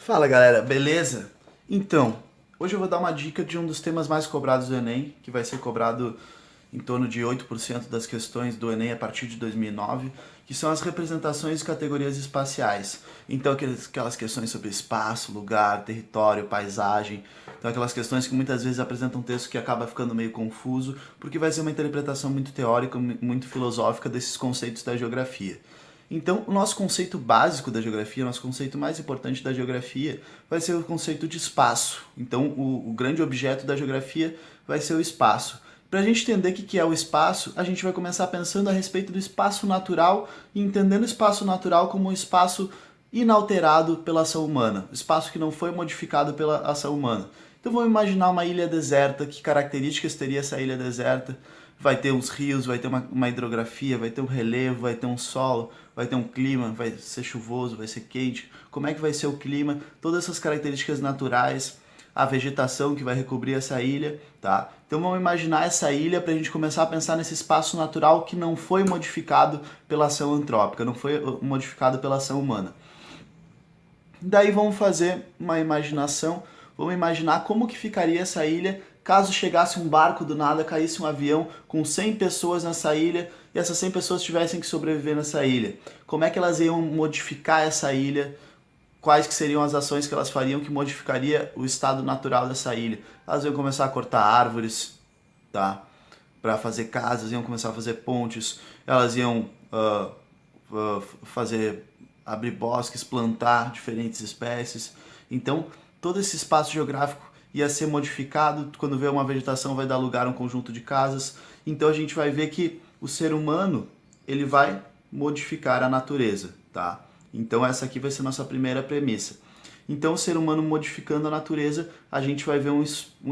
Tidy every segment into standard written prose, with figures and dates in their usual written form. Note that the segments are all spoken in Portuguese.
Fala galera, beleza? Então, hoje eu vou dar uma dica de um dos temas mais cobrados do Enem, que vai ser cobrado em torno de 8% das questões do Enem a partir de 2009, que são as representações de categorias espaciais. Então, aquelas questões sobre espaço, lugar, território, paisagem. Então, aquelas questões que muitas vezes apresentam um texto que acaba ficando meio confuso, porque vai ser uma interpretação muito teórica, muito filosófica desses conceitos da geografia. Então, o nosso conceito básico da geografia, o nosso conceito mais importante da geografia, vai ser o conceito de espaço. Então, o grande objeto da geografia vai ser o espaço. Para a gente entender o que é o espaço, a gente vai começar pensando a respeito do espaço natural e entendendo o espaço natural como um espaço inalterado pela ação humana, espaço que não foi modificado pela ação humana. Então vamos imaginar uma ilha deserta, que características teria essa ilha deserta? Vai ter uns rios, vai ter uma hidrografia, vai ter um relevo, vai ter um solo, vai ter um clima, vai ser chuvoso, vai ser quente, como é que vai ser o clima, todas essas características naturais, a vegetação que vai recobrir essa ilha, tá? Então vamos imaginar essa ilha para a gente começar a pensar nesse espaço natural que não foi modificado pela ação antrópica, não foi modificado pela ação humana. Daí vamos fazer uma imaginação, vamos imaginar como que ficaria essa ilha caso chegasse um barco do nada, caísse um avião com 100 pessoas nessa ilha e essas 100 pessoas tivessem que sobreviver nessa ilha. Como é que elas iam modificar essa ilha? Quais que seriam as ações que elas fariam que modificaria o estado natural dessa ilha? Elas iam começar a cortar árvores, tá? Para fazer casas, iam começar a fazer pontes, elas iam abrir bosques, plantar diferentes espécies. Então, todo esse espaço geográfico ia ser modificado, quando vê uma vegetação vai dar lugar a um conjunto de casas. Então a gente vai ver que o ser humano, ele vai modificar a natureza, tá? Então essa aqui vai ser a nossa primeira premissa. Então o ser humano modificando a natureza, a gente vai ver um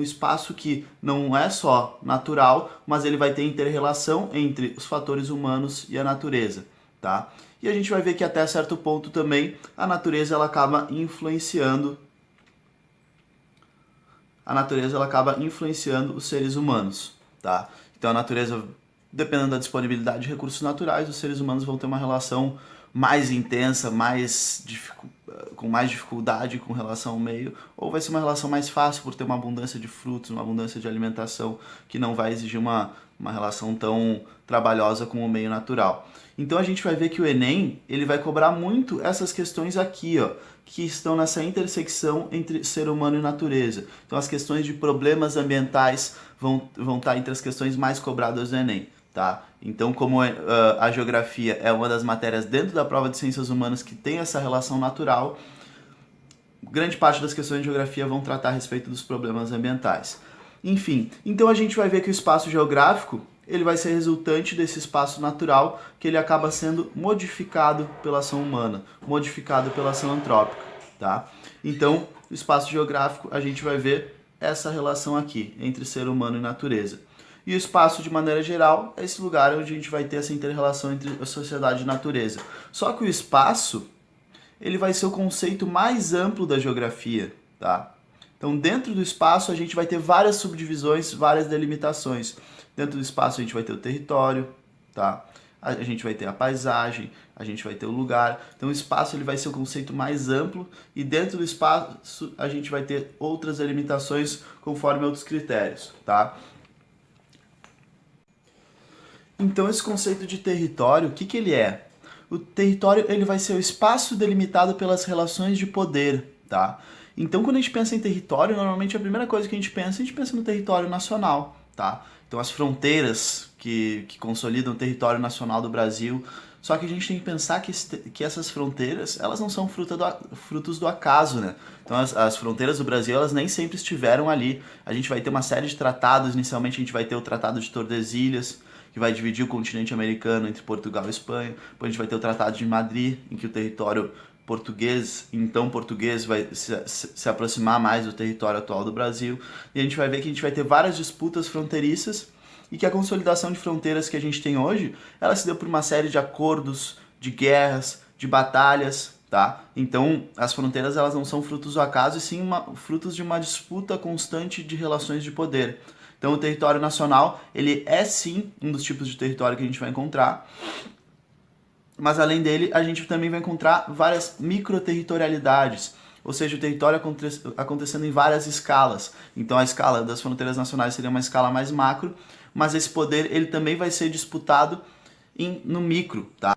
espaço que não é só natural, mas ele vai ter inter-relação entre os fatores humanos e a natureza, tá? E a gente vai ver que até certo ponto também a natureza ela acaba influenciando os seres humanos, tá? Então a natureza, dependendo da disponibilidade de recursos naturais, os seres humanos vão ter uma relação mais intensa, com mais dificuldade com relação ao meio, ou vai ser uma relação mais fácil por ter uma abundância de frutos, uma abundância de alimentação que não vai exigir uma relação tão trabalhosa com o meio natural. Então a gente vai ver que o Enem ele vai cobrar muito essas questões aqui, ó, que estão nessa intersecção entre ser humano e natureza. Então as questões de problemas ambientais vão estar entre as questões mais cobradas do Enem. Tá? Então, como a geografia é uma das matérias dentro da prova de ciências humanas que tem essa relação natural, grande parte das questões de geografia vão tratar a respeito dos problemas ambientais. Enfim, então a gente vai ver que o espaço geográfico ele vai ser resultante desse espaço natural que ele acaba sendo modificado pela ação humana, modificado pela ação antrópica. Tá? Então, o espaço geográfico a gente vai ver essa relação aqui entre ser humano e natureza. E o espaço, de maneira geral, é esse lugar onde a gente vai ter essa inter-relação entre a sociedade e a natureza. Só que o espaço, ele vai ser o conceito mais amplo da geografia, tá? Então, dentro do espaço, a gente vai ter várias subdivisões, várias delimitações. Dentro do espaço, a gente vai ter o território, tá? A gente vai ter a paisagem, a gente vai ter o lugar. Então, o espaço ele vai ser o conceito mais amplo e dentro do espaço, a gente vai ter outras delimitações conforme outros critérios, tá? Então esse conceito de território, o que ele é? O território ele vai ser o espaço delimitado pelas relações de poder, tá? Então quando a gente pensa em território, normalmente a primeira coisa que a gente pensa no território nacional, tá? Então as fronteiras que consolidam o território nacional do Brasil. Só que a gente tem que pensar que essas fronteiras, elas não são frutos do acaso, né? Então as fronteiras do Brasil, elas nem sempre estiveram ali. A gente vai ter uma série de tratados, inicialmente a gente vai ter o Tratado de Tordesilhas, que vai dividir o continente americano entre Portugal e Espanha. Depois a gente vai ter o Tratado de Madrid, em que o território português, então português, vai se aproximar mais do território atual do Brasil. E a gente vai ver que a gente vai ter várias disputas fronteiriças e que a consolidação de fronteiras que a gente tem hoje, ela se deu por uma série de acordos, de guerras, de batalhas, tá? Então, as fronteiras elas não são frutos do acaso, e sim frutos de uma disputa constante de relações de poder. Então, o território nacional, ele é sim um dos tipos de território que a gente vai encontrar, mas além dele, a gente também vai encontrar várias microterritorialidades, ou seja, o território acontecendo em várias escalas. Então a escala das fronteiras nacionais seria uma escala mais macro, mas esse poder ele também vai ser disputado no micro, tá?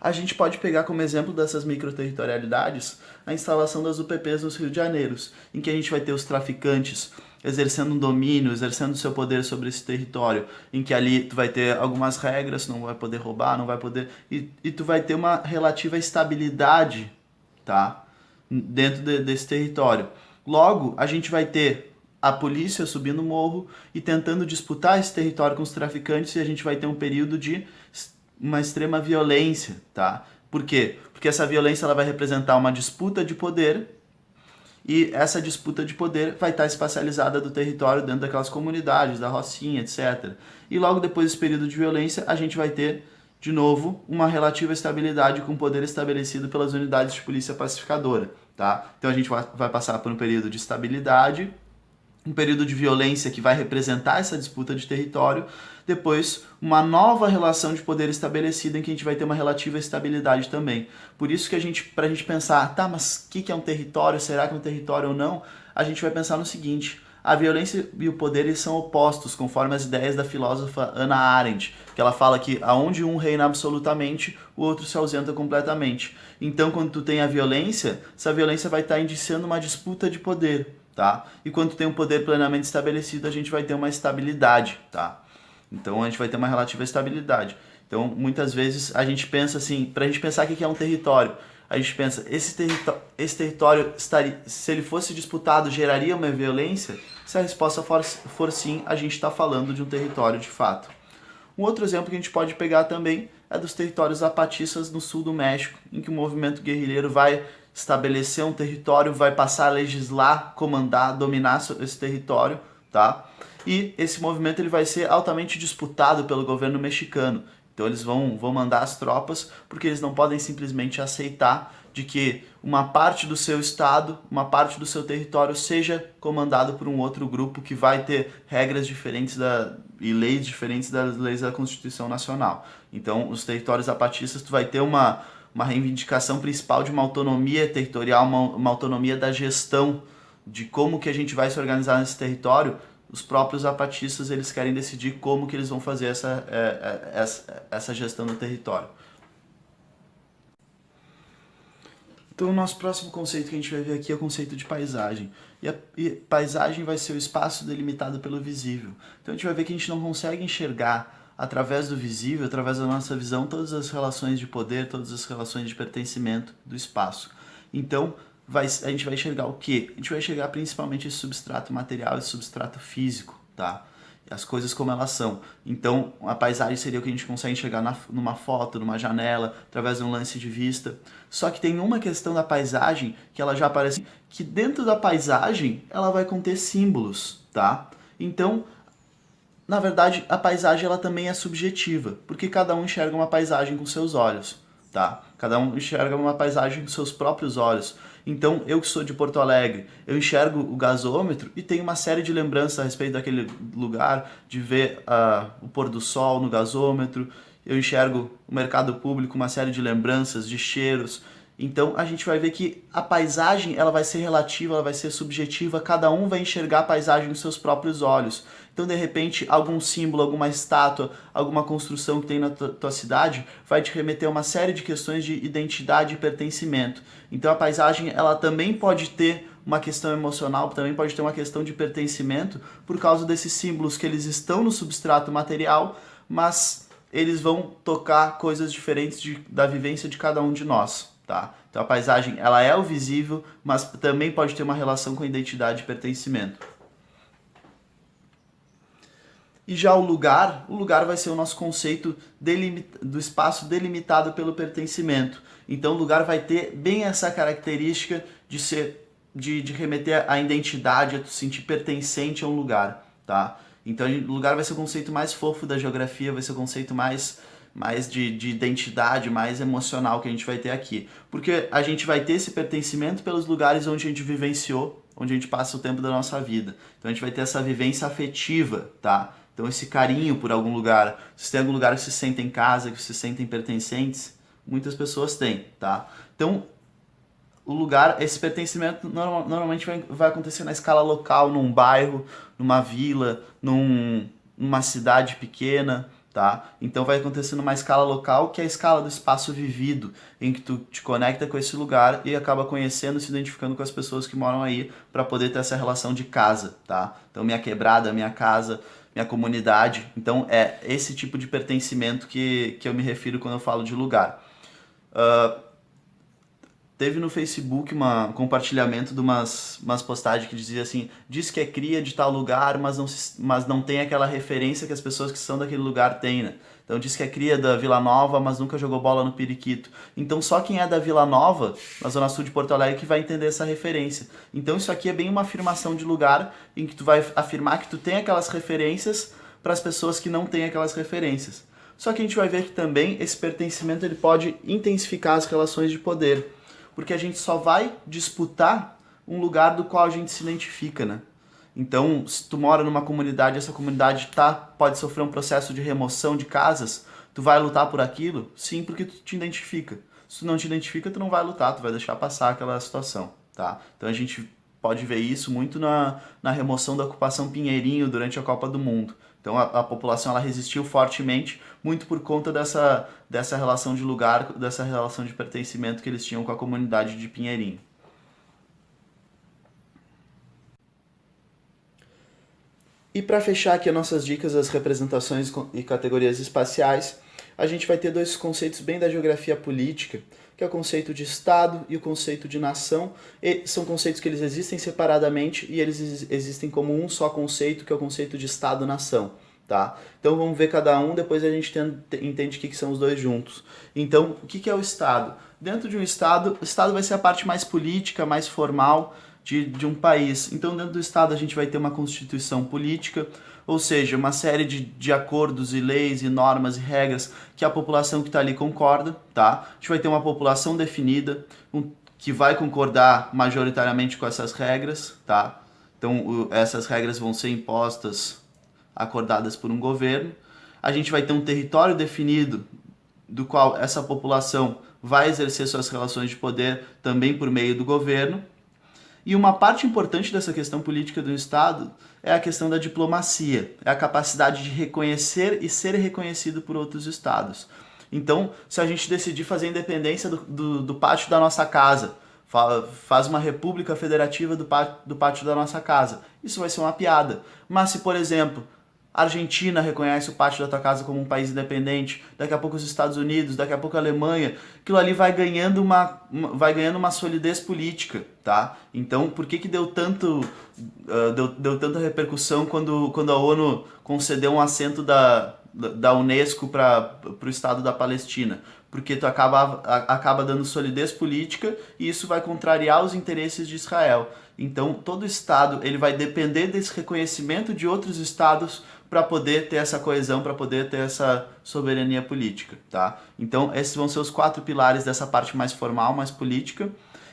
A gente pode pegar como exemplo dessas microterritorialidades a instalação das UPPs nos Rio de Janeiro, em que a gente vai ter os traficantes exercendo um domínio, exercendo seu poder sobre esse território, em que ali tu vai ter algumas regras, não vai poder roubar, não vai poder... E tu vai ter uma relativa estabilidade, tá? Dentro desse território. Logo, a gente vai ter a polícia subindo o morro e tentando disputar esse território com os traficantes, e a gente vai ter um período de uma extrema violência, tá? Por quê? Porque essa violência ela vai representar uma disputa de poder, e essa disputa de poder vai estar espacializada do território dentro daquelas comunidades, da Rocinha, etc. E logo depois desse período de violência, a gente vai ter, de novo, uma relativa estabilidade com poder estabelecido pelas unidades de polícia pacificadora, tá? Então a gente vai passar por um período de estabilidade, um período de violência que vai representar essa disputa de território, depois uma nova relação de poder estabelecida em que a gente vai ter uma relativa estabilidade também. Por isso que pra gente pensar, tá, mas o que é um território? Será que é um território ou não? A gente vai pensar no seguinte: a violência e o poder eles são opostos, conforme as ideias da filósofa Hannah Arendt, que ela fala que aonde um reina absolutamente, o outro se ausenta completamente. Então, quando tu tem a violência, essa violência vai estar indiciando uma disputa de poder, tá? E quando tu tem um poder plenamente estabelecido, a gente vai ter uma estabilidade, tá? Então a gente vai ter uma relativa estabilidade. Então muitas vezes a gente pensa assim, para a gente pensar o que é um território, a gente pensa, esse território estaria, se ele fosse disputado, geraria uma violência? Se a resposta for sim, a gente está falando de um território de fato. Um outro exemplo que a gente pode pegar também é dos territórios zapatistas no sul do México, em que o movimento guerrilheiro vai estabelecer um território, vai passar a legislar, comandar, dominar esse território, tá? E esse movimento ele vai ser altamente disputado pelo governo mexicano. Então eles vão mandar as tropas porque eles não podem simplesmente aceitar de que uma parte do seu estado, uma parte do seu território seja comandado por um outro grupo que vai ter regras diferentes e leis diferentes das leis da Constituição Nacional. Então os territórios zapatistas tu vai ter uma reivindicação principal de uma autonomia territorial, uma autonomia da gestão de como que a gente vai se organizar nesse território. Os próprios zapatistas eles querem decidir como que eles vão fazer essa gestão do território. Então o nosso próximo conceito que a gente vai ver aqui é o conceito de paisagem. E paisagem vai ser o espaço delimitado pelo visível. Então a gente vai ver que a gente não consegue enxergar através do visível, através da nossa visão, todas as relações de poder, todas as relações de pertencimento do espaço. Então a gente vai enxergar o quê? A gente vai enxergar principalmente esse substrato material, esse substrato físico, tá? As coisas como elas são. Então, a paisagem seria o que a gente consegue enxergar numa foto, numa janela, através de um lance de vista. Só que tem uma questão da paisagem que ela já aparece, que dentro da paisagem ela vai conter símbolos, tá? Então, na verdade, a paisagem ela também é subjetiva, porque cada um enxerga uma paisagem com seus olhos, tá? Cada um enxerga uma paisagem com seus próprios olhos. Então, eu que sou de Porto Alegre, eu enxergo o gasômetro e tenho uma série de lembranças a respeito daquele lugar, de ver o pôr do sol no gasômetro, eu enxergo o mercado público, uma série de lembranças, de cheiros. Então, a gente vai ver que a paisagem ela vai ser relativa, ela vai ser subjetiva, cada um vai enxergar a paisagem com seus próprios olhos. Então, de repente, algum símbolo, alguma estátua, alguma construção que tem na tua cidade vai te remeter a uma série de questões de identidade e pertencimento. Então, a paisagem ela também pode ter uma questão emocional, também pode ter uma questão de pertencimento por causa desses símbolos que eles estão no substrato material, mas eles vão tocar coisas diferentes da vivência de cada um de nós, tá? Então, a paisagem ela é o visível, mas também pode ter uma relação com a identidade e pertencimento. E já o lugar vai ser o nosso conceito do espaço delimitado pelo pertencimento. Então o lugar vai ter bem essa característica de remeter à identidade, a tu sentir pertencente a um lugar, tá? Então o lugar vai ser o conceito mais fofo da geografia, vai ser o conceito mais de identidade, mais emocional que a gente vai ter aqui. Porque a gente vai ter esse pertencimento pelos lugares onde a gente vivenciou, onde a gente passa o tempo da nossa vida. Então a gente vai ter essa vivência afetiva, tá? Então esse carinho por algum lugar, se tem algum lugar que se sentem em casa, que se sentem pertencentes, muitas pessoas têm, tá? Então o lugar, esse pertencimento normalmente vai acontecer na escala local, num bairro, numa vila, numa cidade pequena, tá? Então vai acontecer numa escala local, que é a escala do espaço vivido, em que tu te conecta com esse lugar e acaba conhecendo, se identificando com as pessoas que moram aí, para poder ter essa relação de casa, tá? Então minha quebrada, minha casa, minha comunidade. Então é esse tipo de pertencimento que eu me refiro quando eu falo de lugar. Teve no Facebook um compartilhamento de umas postagens que dizia assim: diz que é cria de tal lugar, mas não tem aquela referência que as pessoas que são daquele lugar têm, né? Então diz que é cria da Vila Nova, mas nunca jogou bola no Periquito. Então só quem é da Vila Nova, na Zona Sul de Porto Alegre, que vai entender essa referência. Então isso aqui é bem uma afirmação de lugar, em que tu vai afirmar que tu tem aquelas referências para as pessoas que não têm aquelas referências. Só que a gente vai ver que também esse pertencimento ele pode intensificar as relações de poder, porque a gente só vai disputar um lugar do qual a gente se identifica, né? Então, se tu mora numa comunidade, essa comunidade pode sofrer um processo de remoção de casas, tu vai lutar por aquilo? Sim, porque tu te identifica. Se tu não te identifica, tu não vai lutar, tu vai deixar passar aquela situação, tá? Então a gente pode ver isso muito na remoção da ocupação Pinheirinho durante a Copa do Mundo. Então a população ela resistiu fortemente, muito por conta dessa relação de lugar, dessa relação de pertencimento que eles tinham com a comunidade de Pinheirinho. E para fechar aqui as nossas dicas das representações e categorias espaciais, a gente vai ter dois conceitos bem da geografia política, que é o conceito de Estado e o conceito de nação. E são conceitos que eles existem separadamente e eles existem como um só conceito, que é o conceito de Estado-nação. Tá? Então vamos ver cada um, depois a gente entende o que são os dois juntos. Então, o que é o Estado? Dentro de um Estado, o Estado vai ser a parte mais política, mais formal de um país. Então, dentro do Estado, a gente vai ter uma constituição política, ou seja, uma série de acordos e leis e normas e regras que a população que está ali concorda. Tá? A gente vai ter uma população definida, que vai concordar majoritariamente com essas regras. Tá? Então, essas regras vão ser impostas, acordadas por um governo. A gente vai ter um território definido, do qual essa população vai exercer suas relações de poder também por meio do governo. E uma parte importante dessa questão política do Estado é a questão da diplomacia, é a capacidade de reconhecer e ser reconhecido por outros estados. Então, se a gente decidir fazer a independência do pátio da nossa casa, faz uma república federativa do pátio da nossa casa, isso vai ser uma piada. Mas se, por exemplo, a Argentina reconhece o pátio da tua casa como um país independente, daqui a pouco os Estados Unidos, daqui a pouco a Alemanha, aquilo ali vai ganhando uma solidez política, tá? Então, por que deu tanta repercussão quando a ONU concedeu um assento da Unesco para o Estado da Palestina? Porque tu acaba dando solidez política e isso vai contrariar os interesses de Israel. Então, todo Estado ele vai depender desse reconhecimento de outros Estados para poder ter essa coesão, para poder ter essa soberania política, tá? Então, esses vão ser os 4 pilares dessa parte mais formal, mais política.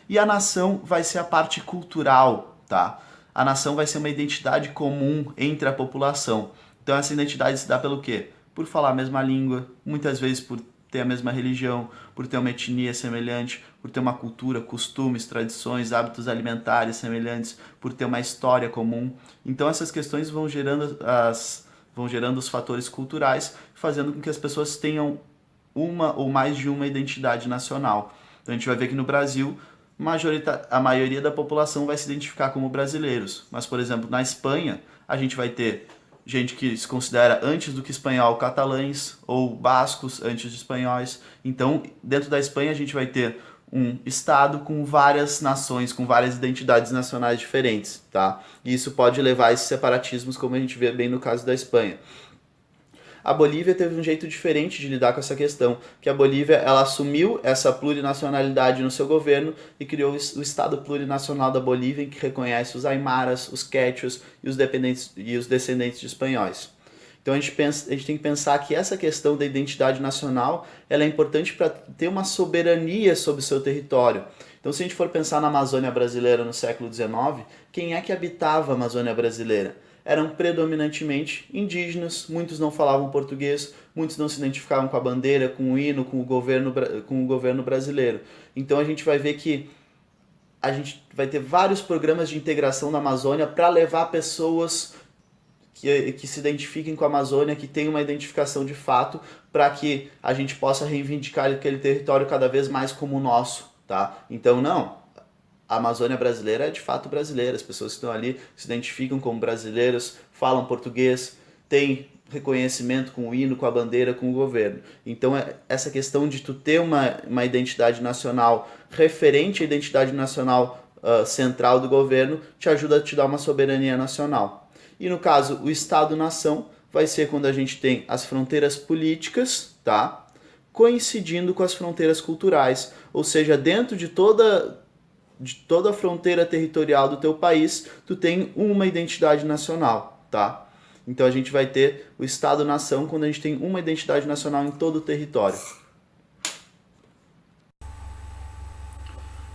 E a nação vai ser a parte cultural, tá? A nação vai ser uma identidade comum entre a população. Então, essa identidade se dá pelo quê? Por falar a mesma língua, muitas vezes por ter a mesma religião, por ter uma etnia semelhante, por ter uma cultura, costumes, tradições, hábitos alimentares semelhantes, por ter uma história comum. Então essas questões vão gerando os fatores culturais, fazendo com que as pessoas tenham uma ou mais de uma identidade nacional. Então a gente vai ver que no Brasil, a maioria da população vai se identificar como brasileiros. Mas, por exemplo, na Espanha, a gente vai ter gente que se considera antes do que espanhol catalães ou bascos antes de espanhóis. Então, dentro da Espanha, a gente vai ter um estado com várias nações, com várias identidades nacionais diferentes, tá? E isso pode levar a esses separatismos, como a gente vê bem no caso da Espanha. A Bolívia teve um jeito diferente de lidar com essa questão, que a Bolívia ela assumiu essa plurinacionalidade no seu governo e criou o Estado Plurinacional da Bolívia, que reconhece os aimaras, os quechuas e os descendentes de espanhóis. Então a gente tem que pensar que essa questão da identidade nacional ela é importante para ter uma soberania sobre o seu território. Então se a gente for pensar na Amazônia brasileira no século XIX, quem é que habitava a Amazônia brasileira? Eram predominantemente indígenas, muitos não falavam português, muitos não se identificavam com a bandeira, com o hino, com o governo brasileiro. Então a gente vai ver que a gente vai ter vários programas de integração na Amazônia para levar pessoas que se identifiquem com a Amazônia, que tenham uma identificação de fato, para que a gente possa reivindicar aquele território cada vez mais como nosso, tá? Então, não, a Amazônia brasileira é de fato brasileira, as pessoas que estão ali se identificam como brasileiros, falam português, têm reconhecimento com o hino, com a bandeira, com o governo. Então, essa questão de tu ter uma identidade nacional referente à identidade nacional central do governo te ajuda a te dar uma soberania nacional. E no caso, o Estado-nação vai ser quando a gente tem as fronteiras políticas, tá? Coincidindo com as fronteiras culturais, ou seja, dentro de toda a fronteira territorial do teu país, tu tem uma identidade nacional, tá? Então a gente vai ter o Estado-nação quando a gente tem uma identidade nacional em todo o território.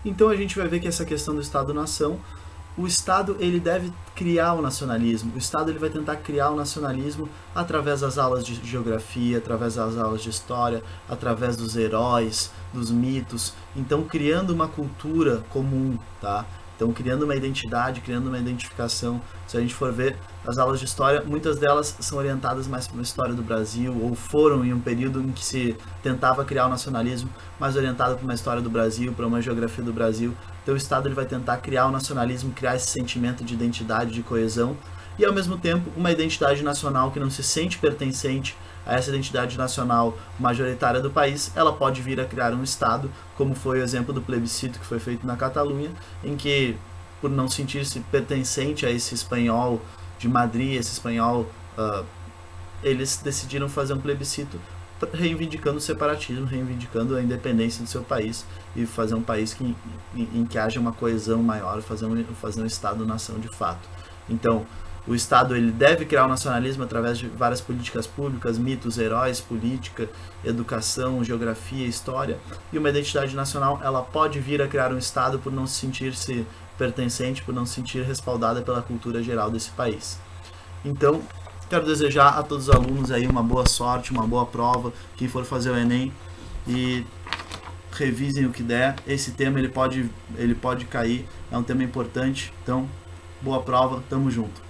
Então a gente vai ver que essa questão do Estado-nação, o Estado ele deve criar o nacionalismo. O Estado ele vai tentar criar o nacionalismo através das aulas de geografia, através das aulas de história, através dos heróis, dos mitos. Então criando uma cultura comum, tá? Então criando uma identidade, criando uma identificação. Se a gente for ver as aulas de história, muitas delas são orientadas mais para a história do Brasil, ou foram em um período em que se tentava criar o nacionalismo, mais orientado para uma história do Brasil, para uma geografia do Brasil. Então o Estado ele vai tentar criar o nacionalismo, criar esse sentimento de identidade, de coesão, e ao mesmo tempo uma identidade nacional que não se sente pertencente a essa identidade nacional majoritária do país, ela pode vir a criar um Estado, como foi o exemplo do plebiscito que foi feito na Catalunha, em que, por não sentir-se pertencente a esse espanhol de Madrid, esse espanhol, eles decidiram fazer um plebiscito reivindicando o separatismo, reivindicando a independência do seu país e fazer um país em que haja uma coesão maior, fazer um Estado-nação de fato. Então, o Estado ele deve criar o nacionalismo através de várias políticas públicas, mitos, heróis, política, educação, geografia, história. E uma identidade nacional, ela pode vir a criar um Estado por não se sentir-se pertencente, por não se sentir respaldada pela cultura geral desse país. Então, quero desejar a todos os alunos aí uma boa sorte, uma boa prova, quem for fazer o Enem, e revisem o que der. Esse tema ele pode cair, é um tema importante, então boa prova, tamo junto.